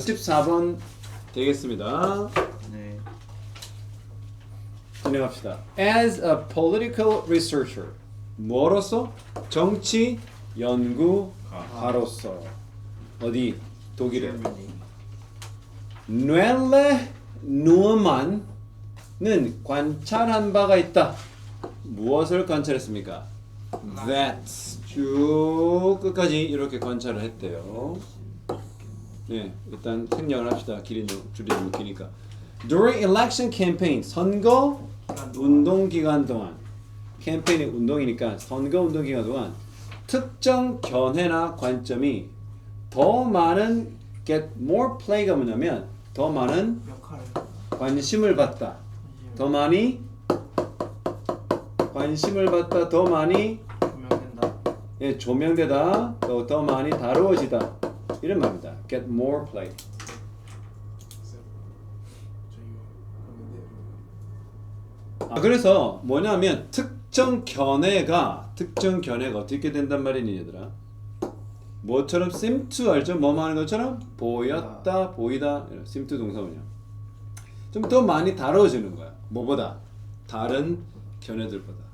64번 되겠습니다. 네. 진행합시다. As a political researcher, 뭐로서? 정치 연구가로서. 어디? 독일에. 뇌레 누어만은 관찰한 바가 있다. 무엇을 관찰했습니까? That 쭉 끝까지 이렇게 관찰을 했대요. 네, 일단 생략을 합시다. 줄이 너무 기니까. During election campaign, 선거 운동 기간 동안, 캠페인이 운동이니까 선거 운동 기간 동안 특정 견해나 관점이 더 많은 get more play가 뭐냐면 더 많은 역할을 관심을 받다. 더 많이 관심을 받다. 더 많이 조명된다. 예, 조명되다. 더 많이 다루어지다. 이런 말입니다. Get more play. 그래서 뭐냐면 특정 견해가 어떻게 된단 말이니 얘들아? 뭐처럼 seem to 알죠? 뭐 하는 것처럼 보였다, 보이다. seem to 동사원이야. 좀 더 많이 다뤄지는 거야. 뭐보다? 다른 견해들보다.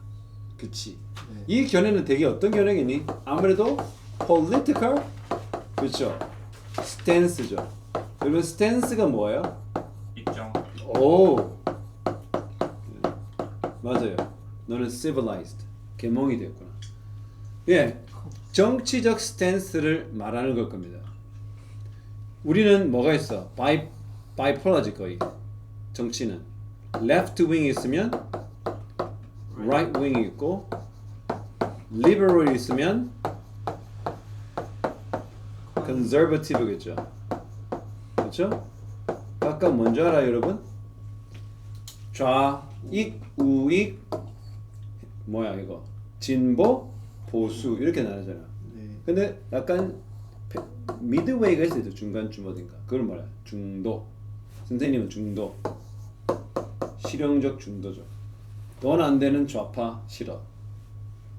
그치? 네. 이 견해는 되게 어떤 견해겠니? 아무래도 political, 그렇죠? stance죠. 여러분 stance가 뭐예요? 입장. 오, 맞아요. 너는 civilized, 계몽이 됐구나. 예, 정치적 스탠스를 말하는 걸 겁니다. 우리는 뭐가 있어? 바이폴러지 거의. 정치는 left wing 있으면 right wing 있고, liberal 있으면 conservative겠죠. 그렇죠? 각각 뭔지 알아요, 여러분? 좌익, 우익, 뭐야 이거? 진보, 보수 이렇게 나누잖아. 네. 근데 약간 미드웨이가 있어요. 중간쯤 어딘가. 그걸 뭐야? 중도. 선생님은 중도. 실용적 중도죠. 돈 안 되는 좌파 싫어.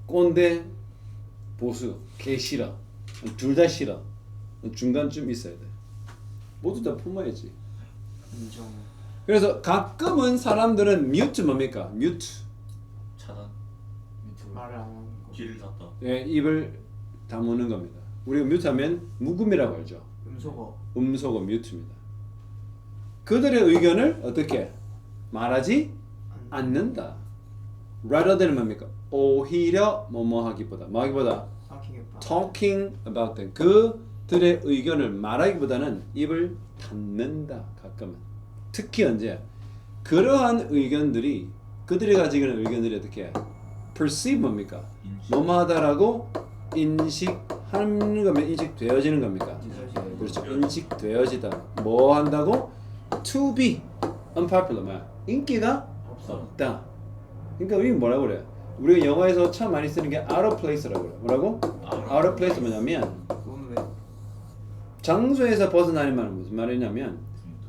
꼰대 보수 개 싫어. 둘 다 싫어. 중간쯤 있어야 돼. 모두 다 품어야지. 인정. 그래서 가끔은 사람들은 뮤트 뭡니까? 뮤트. 차단. 말을 안 하는 거. 귀를 닫다. 예, 입을 다무는 겁니다. 우리가 뮤트하면 묵음이라고 알죠. 음소거. 음소거 뮤트입니다. 그들의 의견을 어떻게 말하지 않는다. rather than 뭡니까? 오히려 뭐뭐하기보다 뭐하기보다 사킹했다. talking about them. 그들의 의견을 말하기보다는 입을 닫는다. 가끔은. 특히 언제? 그러한 의견들이 그들이 가지고 있는 의견들이 어떻게 perceive 뭡니까? 뭐뭐하다라고 인식하는 거면 인식되어지는 겁니까? 그렇죠. 인식되어지다. 뭐 한다고? To be unpopular. 뭐야? 인기가 없다. 그러니까 우리 뭐라고 그래? 우리가 영어에서 참 많이 쓰는 게 out of place라고 그래. 뭐라고? out of place 뭐냐면 그건 왜? 장소에서 벗어나는 말은 무슨 말이냐면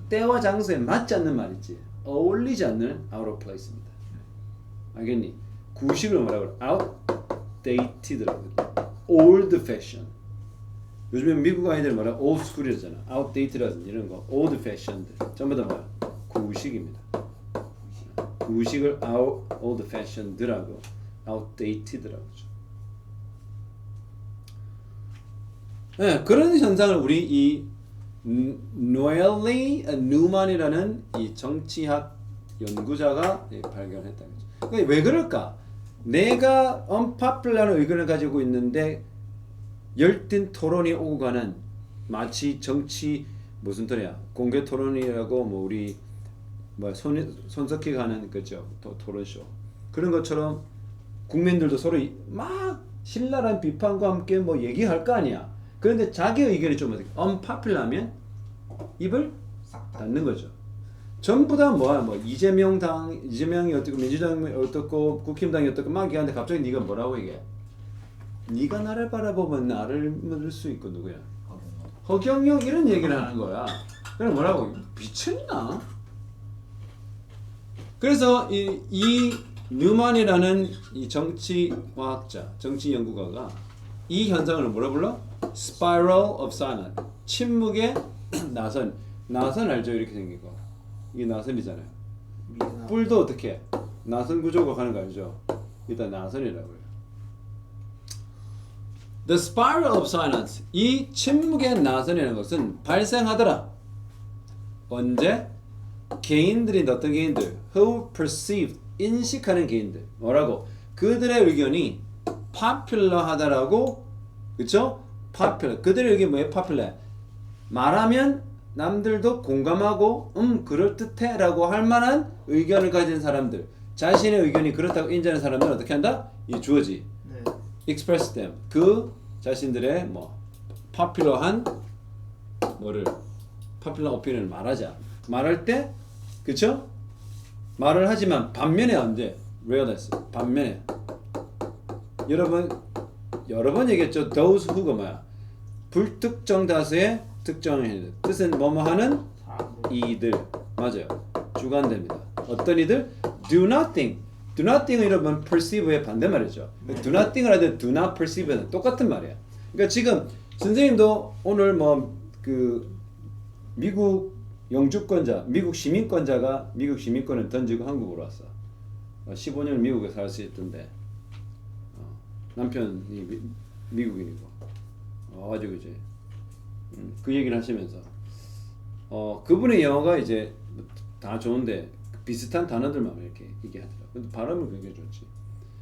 때와 장소에 맞지 않는 말이지. 어울리지 않는 out of place입니다. 알겠니? 구식을 뭐라고 그래? outdated라고 그래. old fashion. 요즘에 미국 아이들 뭐라 old school이잖아. outdated라든지 이런 거 old fashioned 전부 다 뭐야? 구식입니다. 구식을 old fashioned라고 outdated라고 하죠. 네, 그런 현상을 우리 이 노엘리 뉴만이라는 이 정치학 연구자가 발견했다. 그러니까 왜 그럴까? 내가 unpopular한 의견을 가지고 있는데 열띤 토론이 오고 가는 마치 정치 무슨 토론이야? 공개 토론이라고 뭐 우리 뭐 손석희 가는 그죠 토론쇼 그런 것처럼 국민들도 서로 막 신랄한 비판과 함께 뭐 얘기할 거 아니야. 그런데 자기 의견이 좀 어떻게 unpopular하면 입을 싹 다. 닫는 거죠. 전부 다 뭐야 뭐 이재명이 어떻고 민주당이 어떻고 국힘당이 어떻고 막 얘기하는데 갑자기 네가 뭐라고 얘기해? 네가 나를 바라보면 나를 믿을 수 있고 누구야? 허경영 이런 얘기를 하는 거야. 그럼 뭐라고? 미쳤나? 그래서 이 뉴만이라는 이 정치과학자, 정치 연구가가 이 현상을 뭐라 불러? Spiral of Silence. 침묵의 나선 알죠? 이렇게 생긴 거. 이게 나선이잖아요. 미나. 뿔도 어떻게 해? 나선 구조가 가는 거 알죠? 일단 나선이라고 해요. The spiral of silence. 이 침묵의 나선이라는 것은 발생하더라. 언제? 개인들이 어떤 개인들? Who perceived 인식하는 개인들. 뭐라고? 그들의 의견이 popular하다라고, 그쵸? popular. 그들의 의견이 뭐예요? popular. 말하면 남들도 공감하고 그럴듯해라고 할 만한 의견을 가진 사람들. 자신의 의견이 그렇다고 인정하는 사람들은 어떻게 한다? 이 주어지. 네. express them. 그 자신들의 뭐 popular한 뭐를 popular opinion을 말하자. 말할 때 그쵸? 말을 하지만 반면에 언제? realize. 반면에 여러 번 얘기했죠. those who가 뭐야? 불특정 다수의 특정의 뜻은 뭐뭐 하는 사람들. 이들. 맞아요. 주관됩니다. 어떤 이들? do not think. do not think은 여러분 perceive의 반대말이죠. do not think을 하든 do not perceive는 똑같은 말이야. 그러니까 지금 선생님도 오늘 뭐 그 미국 영주권자, 미국 시민권자가 미국 시민권을 던지고 한국으로 왔어. 15년 미국에 살 수 있던데 남편이 미국인이고 와가지고 이제 그 얘기를 하시면서 그분의 영어가 이제 다 좋은데 비슷한 단어들만 이렇게 얘기하더라고. 근데 발음은 굉장히 좋지.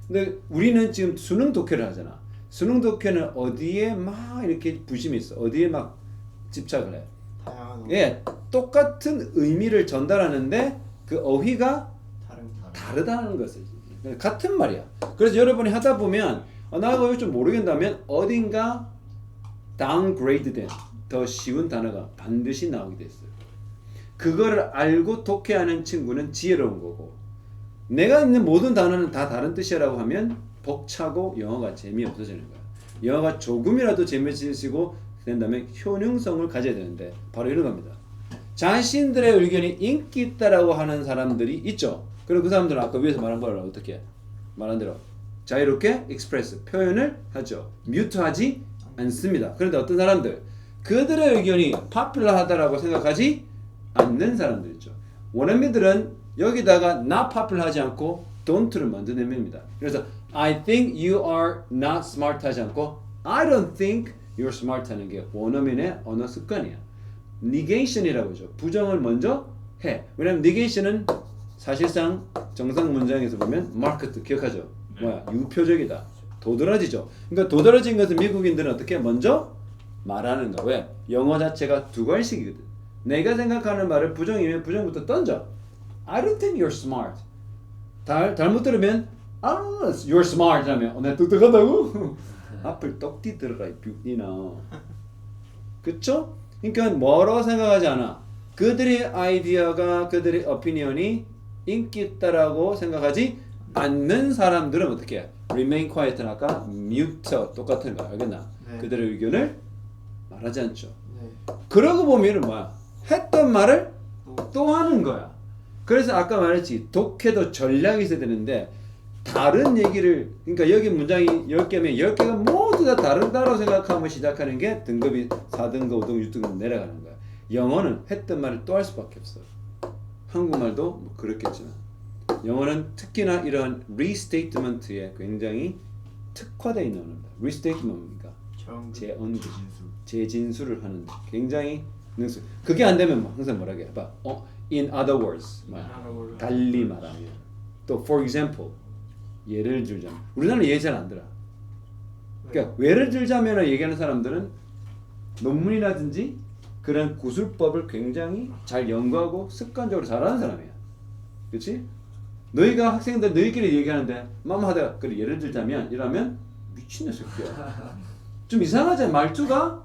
근데 우리는 지금 수능 독해를 하잖아. 수능 독해는 어디에 막 이렇게 부심이 있어. 어디에 막 집착을 해. 다양한 예, 똑같은 의미를 전달하는데 그 어휘가 다르다는 것을. 같은 말이야. 그래서 여러분이 하다 보면 나 이거 좀 모르겠다면 어딘가 downgrade된 더 쉬운 단어가 반드시 나오게 돼 있어요. 그거를 알고 독해하는 친구는 지혜로운 거고, 내가 있는 모든 단어는 다 다른 뜻이라고 하면 벅차고 영어가 재미없어지는 거야. 영어가 조금이라도 재미있으시고 된다면 효능성을 가져야 되는데 바로 이런 겁니다. 자신들의 의견이 인기 있다라고 하는 사람들이 있죠. 그리고 그 사람들은 아까 위에서 말한 거를 어떻게 말한 대로 자유롭게 express 표현을 하죠. 뮤트하지 않습니다. 그런데 어떤 사람들 그들의 의견이 popular하다라고 생각하지 않는 사람들 있죠. 원어민들은 여기다가 not popular 하지 않고 don't를 먼저 내밉니다. 그래서 I think you are not smart 하지 않고 I don't think you're smart 하는 게 원어민의 언어 습관이야. negation이라고 하죠. 부정을 먼저 해. 왜냐면 negation은 사실상 정상 문장에서 보면 marked 기억하죠. 뭐야? 유표적이다. 도드라지죠. 그러니까 도드라진 것은 미국인들은 어떻게 먼저 말하는 거. 왜? 영어 자체가 두 갈식이거든. 내가 생각하는 말을 부정이면 부정부터 던져. I don't think you're smart. 잘못 들으면 you're smart 하면 내가 똑똑하다고? 앞을 똑띠 들어라 이 뷰티나. 그쵸? 그러니까 뭐라고 생각하지 않아. 그들의 아이디어가 그들의 오피니언이 인기 있다라고 생각하지 않는 사람들은 어떻게 해? remain quiet는 아까 mute 똑같은 거 알겠나? 네. 그들의 의견을 말하지 않죠. 네. 그러고 보면 뭐야? 했던 말을 또 하는 거야. 그래서 아까 말했지 독해도 전략이 있어야 되는데 다른 얘기를 그러니까 여기 문장이 10개면 10개가 모두 다 다르다고 생각하면 시작하는 게 등급이 4등급, 5등급, 6등급 내려가는 거야. 영어는 했던 말을 또 할 수밖에 없어. 한국말도 뭐 그렇겠지만 영어는 특히나 이런 restatement에 굉장히 특화되어 있는 언어입니다. restatement입니까? 재언급, 재진술을 하는데 굉장히 능수. 그게 안 되면 뭐 항상 뭐라고 해? 봐. In other words, 달리 말하면 또 for example 예를 들자면 우리나라는 예를 잘 안 들어. 그러니까 예를 들자면 얘기하는 사람들은 논문이라든지 그런 구술법을 굉장히 잘 연구하고 습관적으로 잘하는 사람이야. 그렇지? 너희가 학생들 너희끼리 얘기하는데 맘하다가 그래 예를 들자면 이러면 미친놈 새끼야. 좀 이상하잖아. 말투가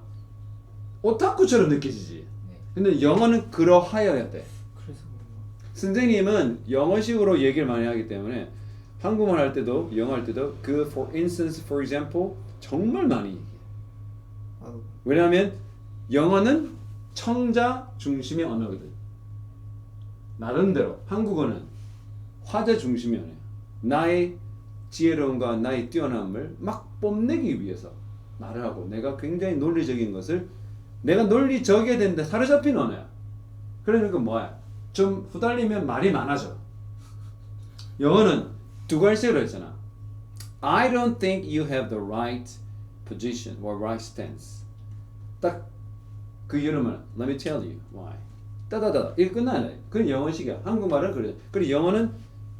오타쿠처럼 느껴지지. 근데 영어는 그러하여야 돼. 그래서 그런가? 선생님은 영어식으로 얘기를 많이 하기 때문에 한국말 할 때도 영어 할 때도 그 for instance, for example 정말 많이 얘기해. 왜냐하면 영어는 청자 중심의 언어거든. 나름대로 한국어는 화제 중심의 언어야. 나의 지혜로움과 나의 뛰어남을 막 뽐내기 위해서 말을 하고 내가 굉장히 논리적인 것을 내가 논리적이어야 되는데 사로잡힌 언어야. 그러니까 뭐야? 좀 후달리면 말이 많아져. 영어는 두 갈색으로 했잖아. I don't think you have the right position or right stance. 딱 그 이유는 Let me tell you why. 따다다. 이게 끝나네. 그건 영어식이야. 한국말은 그래. 그리고 영어는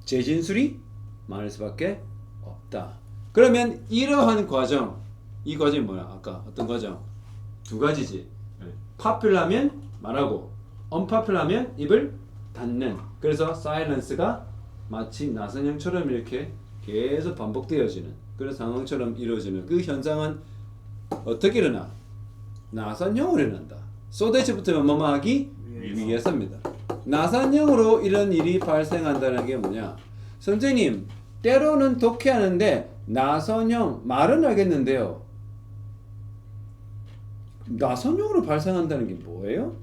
재진술이 많을 수밖에 없다. 그러면 이러한 과정, 이 과정이 뭐야? 아까 어떤 과정? 두 가지지. 네. popular하면 말하고, unpopular하면 입을 닫는. 그래서 silence가 마치 나선형처럼 이렇게 계속 반복되어지는 그런 상황처럼 이루어지는 그 현상은 어떻게 일어나? 나선형으로 일어난다. 소대치부터는 뭐뭐 하기 위해서입니다. 나선형으로 이런 일이 발생한다는 게 뭐냐? 선생님, 때로는 독해하는데 나선형 말은 알겠는데요. 나선형으로 발생한다는 게 뭐예요?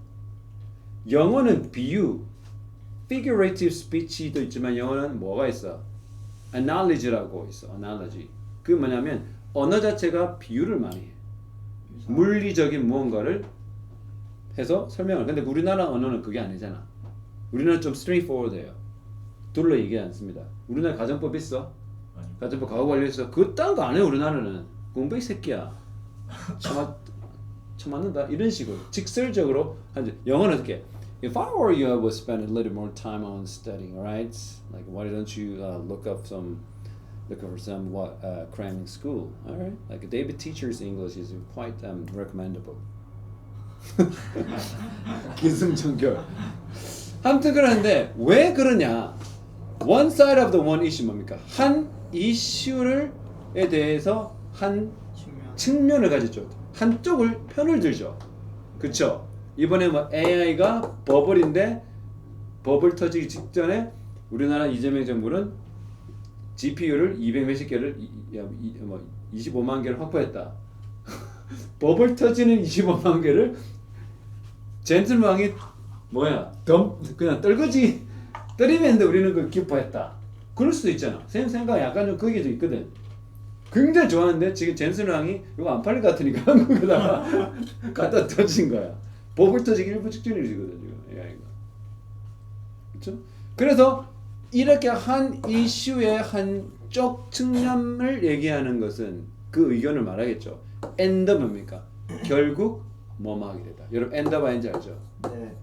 영어는 비유, figurative speech도 있지만 영어는 뭐가 있어? analogy라고 있어. analogy. 그게 뭐냐면 언어 자체가 비유를 많이 해. 물리적인 무언가를 해서 설명을. 근데 우리나라 언어는 그게 아니잖아. 우리나라 좀 straightforward해요. 둘러 얘기하지 않습니다. 우리나라 가정법 있어? 아니. 가정법 가구 관리해서 그딴 거 안 해. 우리나라는 공부 이 새끼야. 처맞는다 이런 식으로 직설적으로 하지. 영어는 어떻게? If I were you, I would spend a little more time on studying, alright? Like, why don't you look for some cramming school, alright? Like, David Teacher's English is quite recommendable. 기승전결. 아무튼 그러는데 왜 그러냐? One side of the one issue 뭡니까? 한 이슈를에 대해서 한 측면을 가지죠. 한쪽을 편을 들죠. 그쵸? 이번에 뭐 AI가 버블인데 버블 터지기 직전에 우리나라 이재명 정부는 GPU를 200 몇십 개를 25만 개를 확보했다. 버블 터지는 25만 개를 젠틀망이 뭐야? 그냥 떨거지 때리면서 우리는 그 기뻐했다. 그럴 수도 있잖아. 생각 약간 좀 거기도 있거든. 굉장히 좋아하는데 지금 젠틀망이 이거 안 팔릴 것 같으니까 한국에다가 갖다 터진 거야. 버블 터지기 일부 직전이거든요. AI가. 그렇죠? 그래서 이렇게 한 이슈의 한쪽 측면을 얘기하는 것은 그 의견을 말하겠죠. 엔더 뭡니까? 결국 뭐뭐 하게 되다. 여러분 엔더 바인지 알죠? 네.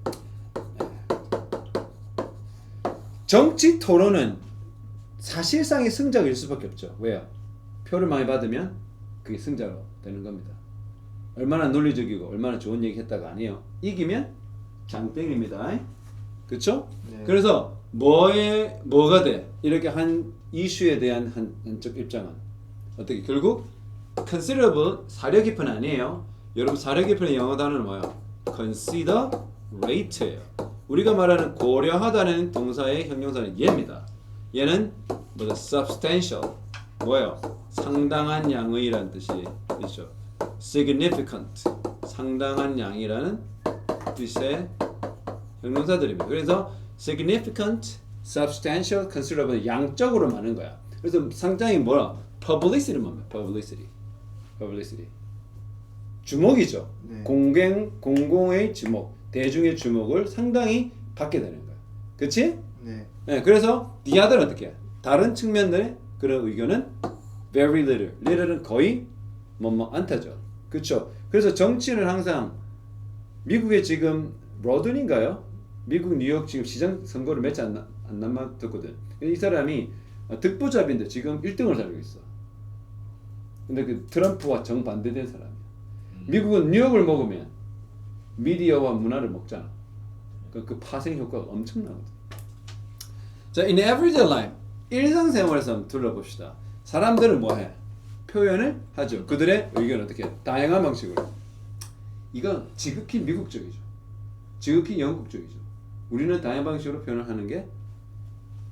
정치 토론은 사실상의 승자일 수밖에 없죠. 왜요? 표를 많이 받으면 그게 승자로 되는 겁니다. 얼마나 논리적이고 얼마나 좋은 얘기 했다가 아니에요. 이기면 장땡입니다. 그렇죠? 네. 그래서 뭐가 돼? 이렇게 한 이슈에 대한 한쪽 입장은 어떻게 결국 considerable 사려 깊은 아니에요. 여러분 사려 깊은의 영어 단어는 뭐예요? considerate예요. 우리가 말하는 고려하다는 동사의 형용사는 얘입니다. 얘는 뭐다? substantial 뭐예요? 상당한 양의라는 뜻이 있죠. significant 상당한 양이라는 뜻의 형용사들입니다. 그래서 significant, substantial, considerable 양적으로 많은 거야. 그래서 상당히 뭐야? publicity는 뭡니까? publicity. 주목이죠. 네. 공공의 주목, 대중의 주목을 상당히 받게 되는 거야. 그렇지? 네. 네, 그래서 the other는 어떻게 해? 다른 측면들의 그런 의견은 very little. little은 거의 않다죠. 그렇죠? 그래서 정치는 항상 미국의 지금 로든인가요? 미국 뉴욕 지금 시장 선거를 몇 주 안 남았거든. 이 사람이 득부잡인데 지금 1등을 달리고 있어. 근데 그 트럼프와 정반대된 사람이야. 미국은 뉴욕을 먹으면 미디어와 문화를 먹잖아. 그 파생 효과가 엄청나거든. 자, in everyday life 일상생활에서 한번 둘러봅시다. 사람들은 뭐해? 표현을 하죠. 그들의 의견은 어떻게 해? 다양한 방식으로. 이건 지극히 미국적이죠. 지극히 영국적이죠. 우리는 다양한 방식으로 표현을 하는 게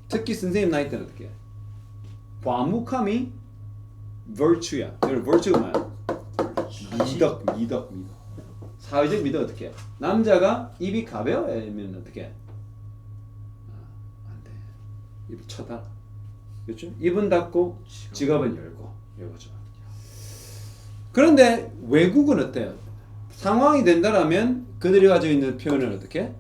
특히 선생님 나이 때는 어떻게 해? 과묵함이 virtue야. 여러분 virtue가 뭐야? 미덕. 사회적 미덕 어떻게 해? 남자가 입이 가벼우면 어떻게 해? 안 돼. 입을 쳐다. 그렇죠? 입은 닫고 지갑은 열고 이거죠. 그런데 외국은 어때요? 상황이 된다라면 그들이 가지고 있는 표현을 어떻게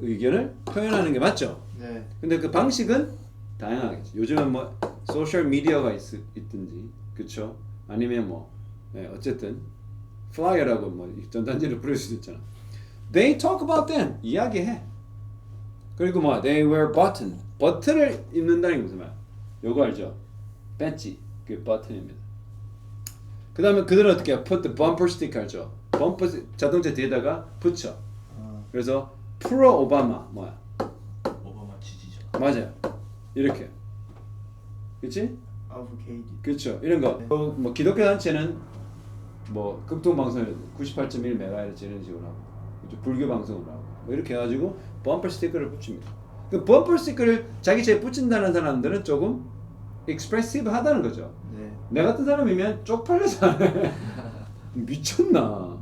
의견을 표현하는 게 맞죠. 네. 근데 그 방식은 다양하겠죠. 요즘은 뭐 소셜 미디어가 있든지 그렇죠. 아니면 뭐 어쨌든 플라이어라고 뭐 전단지를 부를 수도 있잖아. They talk about them. 이야기해. 그리고 뭐 they wear button. 버튼을 입는다는 게 무슨 말? 요거 알죠? 배지. 그 버튼입니다. 그 다음에 그들은 어떻게 해요? Put the bumper sticker 알죠? 범퍼 자동차 뒤에다가 붙여. 아, 그래서 프로 오바마 뭐야? 오바마 지지자. 맞아요. 이렇게. 그렇지? 아브케이디. 그렇죠. 이런 거. 뭐 기독교 단체는 뭐 극동 방송을 98.1MHz 이런 식으로 하고, 그렇죠? 불교 방송을 하고, 뭐 이렇게 해가지고 범퍼 스티커를 붙입니다. 그 범퍼 스티커를 자기 집에 붙인다는 사람들은 조금 익스프레시브하다는 거죠. 네. 내 같은 사람이면 쪽팔려서 안 해. 미쳤나?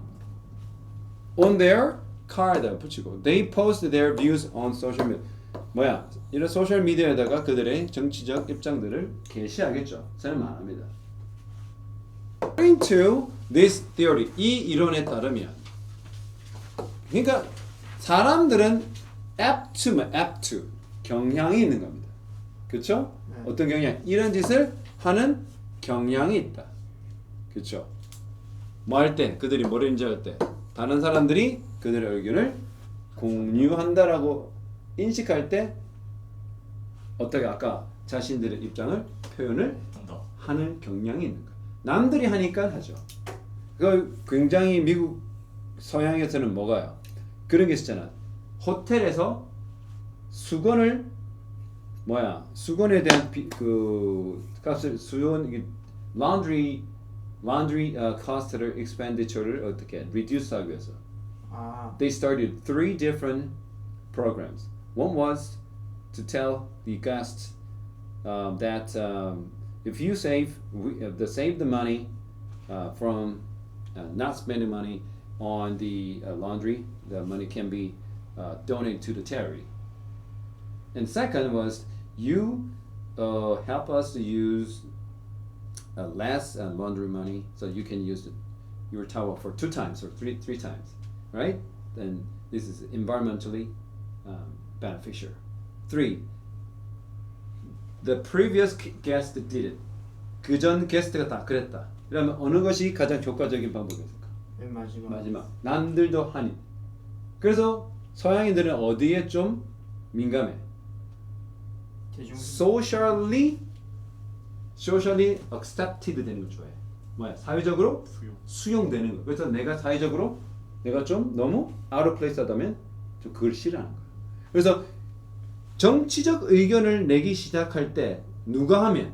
On their car에다 붙이고, they post their views on social media. 뭐야? 이런 소셜 미디어에다가 그들의 정치적 입장들을 게시하겠죠. 저는 안 합니다. According to this theory, 이 이론에 따르면, 그러니까 사람들은 apt to 경향이 있는 겁니다. 그렇죠? 네. 어떤 경향? 이런 짓을 하는 경향이 있다. 그렇죠? 뭐 할 때, 그들이 뭐를 인지할 때, 다른 사람들이 그들의 의견을 공유한다라고 인식할 때 어떻게 아까 자신들의 입장을 표현을 한다. 하는 경향이 있는 거예요. 남들이 하니까 하죠. 그 굉장히 미국 서양에서는 뭐가요? 그런 게 있었잖아. 호텔에서 수건을 수건에 대한 그 값을 laundry cost를 expenditure를 어떻게 reduce하기 위해서. 아, They started 3 different programs. One was to tell the guests that if you save the money from not spending money on the laundry, the money can be donated to the charity. And second was you help us to use less laundry money, so you can use your towel for 2 times or three times, right? Then this is environmentally beneficial. 3. The previous guest did it. 그전 게스트가 다 그랬다. 그러면 어느 것이 가장 효과적인 방법이었을까? 맨 마지막. 마지막. 남들도 하니. 그래서 서양인들은 어디에 좀 민감해? 대중. socially accepted 되는 걸 좋아해. 뭐야? 사회적으로 수용되는 거. 그래서 내가 사회적으로 내가 좀 너무 out of place 하다면 좀 그걸 싫어하는 거야. 그래서 정치적 의견을 내기 시작할 때 누가 하면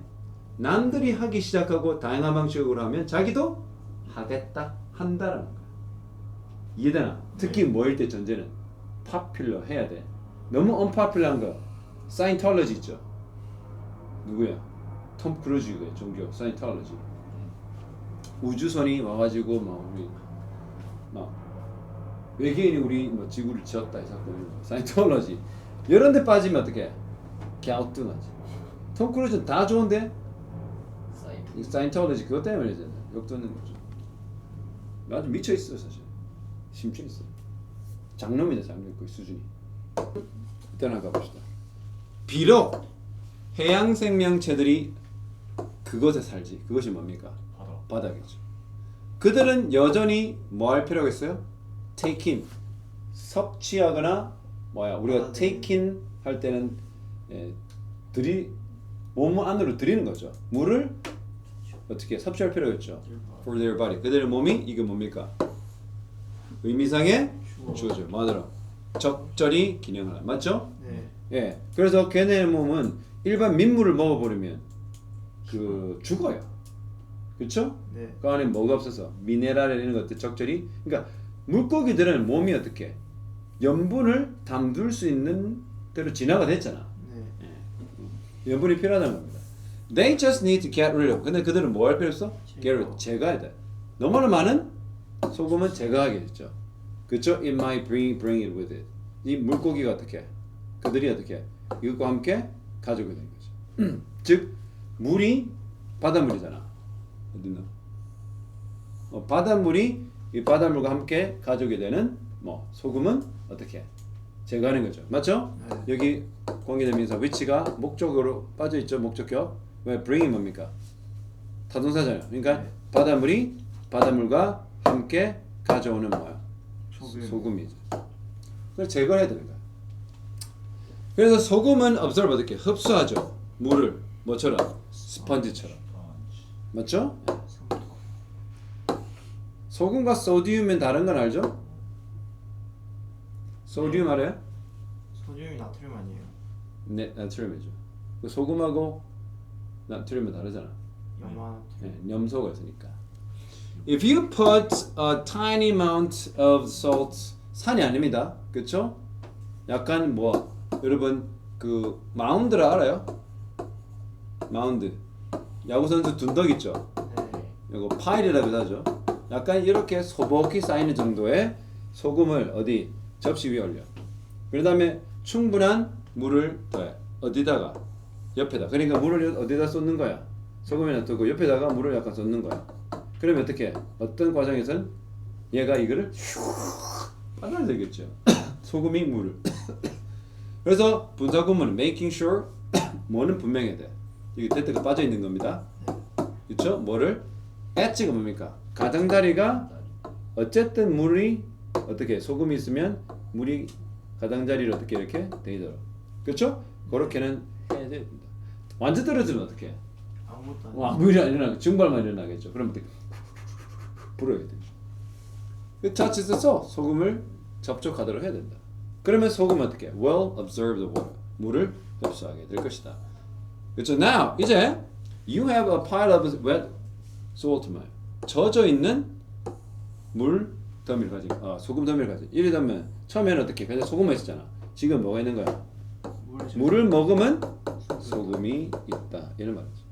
남들이 하기 시작하고 다양한 방식으로 하면 자기도 하겠다 한다라는 거야. 이해되나? 특히 뭐일 때 전제는 popular 해야 돼. 너무 unpopular한 거 사이언톨로지 있죠. 누구야? 톰 크루즈의 종교 사이언톨로지. 우주선이 와가지고 막 외계인이 우리 뭐 지구를 지었다 이 사건. 사이언톨로지 이런 데 빠지면 어떡해? 갸우뚱하지. 톰 크루즈는 다 좋은데 이 사이언톨로지 그것 때문에 역도는 거죠. 아주 미쳐 있어 사실. 심취 있어. 장놈이다 장놈 그 수준이. 일단 가봅시다. 비록 해양 생명체들이 그것에 살지. 그것이 뭡니까? 바다겠죠. 그들은 여전히 뭐 할 필요가 있어요? take in 섭취하거나 우리가 take in 할 때는 몸 안으로 들이는 거죠. 물을 어떻게 섭취할 필요가 있죠. For their body. 그들의 몸이 이게 뭡니까? 의미상의 주어죠. 맞아요. 적절히 기능을 하는. 맞죠? 네. 예. 그래서 걔네 몸은 일반 민물을 먹어버리면 죽어요. 그렇죠? 네. 그 안에 뭐가 없어서 미네랄 이런 것들 적절히. 그러니까 물고기들은 몸이 어떻게 염분을 담둘 수 있는 대로 진화가 됐잖아. 네. 염분이 필요하다는 겁니다. They just need to get rid of. 근데 그들은 뭐 할 필요 없어? get rid. 제거해야 돼. 너무나 많은 소금은 제거하겠죠. 그렇죠? It might bring it with it. 이 물고기가 어떻게? 그들이 어떻게? 이것과 함께 가져오게 된 거죠. 즉 물이 바닷물이잖아. 어딨나? 바닷물이 이 바닷물과 함께 가져오게 되는 뭐 소금은 어떻게 제거하는 거죠. 맞죠? 네. 여기 관계대명사 위치가 목적으로 빠져 있죠. 목적격. 왜 bring이 뭡니까? 타동사잖아요. 그러니까 네. 바닷물이 바닷물과 함께 가져오는 뭐야? 소금. 소금이죠. 그걸 제거해야 되는 거야. 그래서 소금은 observe 어떻게 흡수하죠. 물을 뭐처럼 스펀지처럼. 맞죠? 소금과 소디움은 다른 건 알죠? 소디움 알아요? 소듐이 나트륨 아니에요? 네, 나트륨이죠. 그 소금하고 나트륨은 다르잖아. 염화 네, 염소가 있으니까. If you put a tiny amount of salt, 산이 아닙니다. 그렇죠? 약간 뭐 여러분 그 마운드를 알아요? 마운드. 야구 선수 둔덕 있죠? 네. 이거 파일이라고 하죠. 약간 이렇게 소복히 쌓이는 정도의 소금을 어디 접시 위에 올려. 그 다음에 충분한 물을 더해. 어디다가? 옆에다. 그러니까 물을 어디다 쏟는 거야? 소금에 놔두고 옆에다가 물을 약간 쏟는 거야. 그러면 어떻게? 어떤 과정에서는 얘가 이거를 슉 빨아야 되겠죠. 소금이 물을. 그래서 분사 구문은 making sure 뭐는 분명해야 돼. 여기 대트가 빠져 있는 겁니다. 그렇죠? 뭐를? 엣지가 뭡니까? 가장자리가 어쨌든 물이 어떻게 소금이 있으면 물이 가장자리를 어떻게 이렇게 되도록. 그렇죠? 그렇게는 해야 됩니다. 완전 떨어지면 어떻게 해? 아무것도 안 아무 일이 안 일어나고 증발만 일어나겠죠. 그럼 어떻게 불어야 돼. 그 자칫해서 소금을 접촉하도록 해야 된다. 그러면 소금은 어떻게? Well absorb the water. 물을 흡수하게 될 것이다. 그렇죠? Now 이제 you have a pile of wet salt mine. 젖어 있는 물 더미를 가지고 소금 더미를 가지고 이래 되면 처음에는 어떻게? 그냥 소금만 있었잖아. 지금 뭐가 있는 거야? 물을 먹으면 소금이 있다. 이런 말이죠.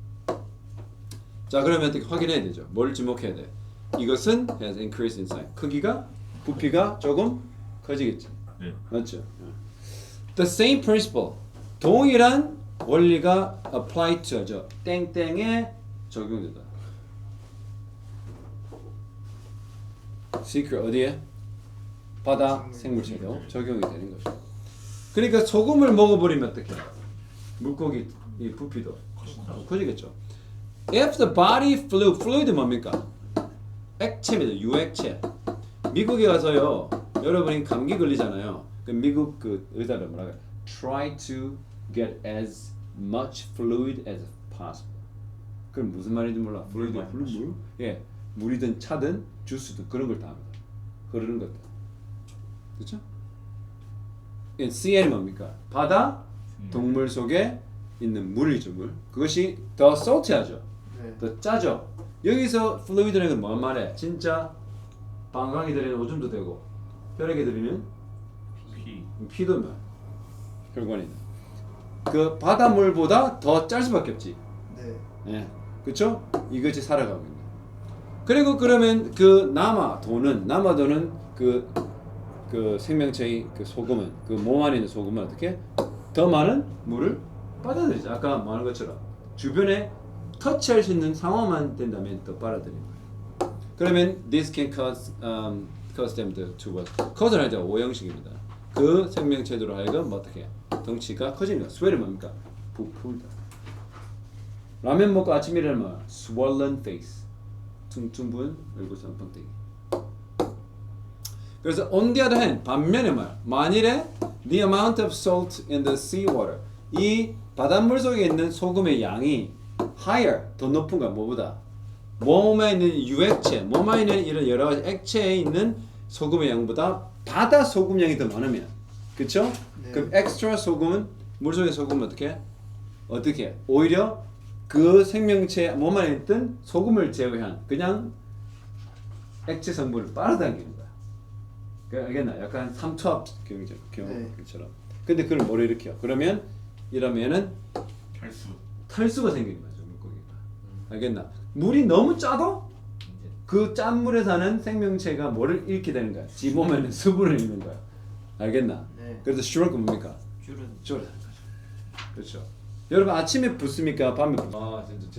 자, 그러면 어떻게 확인해야 되죠? 뭘 지목해야 돼? 이것은 has increased in size. 크기가 부피가 조금 커지겠지. 네. 맞죠? The same principle. 동일한 원리가 apply to 하죠. 땡땡에 적용된다. secret 어디에? 바다 생물체도 적용이 되는 거죠. 그러니까 소금을 먹어버리면 어떻게? 물고기 이 부피도 커지겠죠. If the body fluid 뭡니까? 액체입니다. 유액체. 미국에 가서요. 여러분이 감기 걸리잖아요. 그 미국 그 의사를 뭐라고 해요? Try to get as much fluid as possible. 그럼 무슨 말인지 몰라. fluid, 물? 예, 물이든 차든 주스든 그런 걸 다 합니다. 흐르는 것들. 그렇죠? CN이 뭡니까? 바다 동물 속에 있는 물이죠, 물. 그것이 더 salty하죠. 네. 더 짜죠. 여기서 fluid라는 건 뭔 말이야? 진짜 방광이 들이는 오줌도 되고 혈액에 들이는 피도 말. 혈관이다. 그 바닷물보다 더 짤 수밖에 없지. 네. 예, 그렇죠? 이것이 살아가고 있는. 그리고 그러면 그 남아도는 그 생명체의 그 소금은 그 몸 안에 있는 소금은 어떻게 더 많은 물을 빨아들이죠. 아까 말한 것처럼 주변에 터치할 수 있는 상황만 된다면 더 빨아들이는 거예요. 그러면 this can cause them to what? cause는 이제 오형식입니다. 그 생명체들로 하여금 뭐 어떻게 덩치가 커지는 거야. swell이 뭡니까? 부풀다. 라면 먹고 아침 일어나면 뭐야? swollen face. 퉁퉁 부은 얼굴 선빵대기. 그래서 on the other hand 반면에 뭐야? 만일에 the amount of salt in the seawater 이 바닷물 속에 있는 소금의 양이 higher 더 높은 거야. 뭐보다? 몸에 있는 유액체, 몸에 있는 이런 여러 가지 액체에 있는 소금의 양보다 바다 소금량이 더 많으면, 그렇죠? 네. 그럼 extra 소금은 물 속의 소금은 어떻게? 오히려 그 생명체 몸 안에 있던 소금을 제외한 그냥 액체 성분을 빨아당기는 거야. 그 알겠나? 약간 삼투압 경우처럼. 근데 그걸 뭐로 일으켜? 그러면 이러면은 탈수가 생기는 거죠, 물고기가. 알겠나? 물이 너무 짜도 그 짠 물에 사는 생명체가 뭐를 잃게 되는 거야? 지 몸에 있는 수분을 잃는 거야. 알겠나? 네. 그래서 shrunk 뭡니까? 줄어드는 거죠. 그렇죠. 여러분 아침에 붓습니까? 밤에 붓습니까? 아 진짜.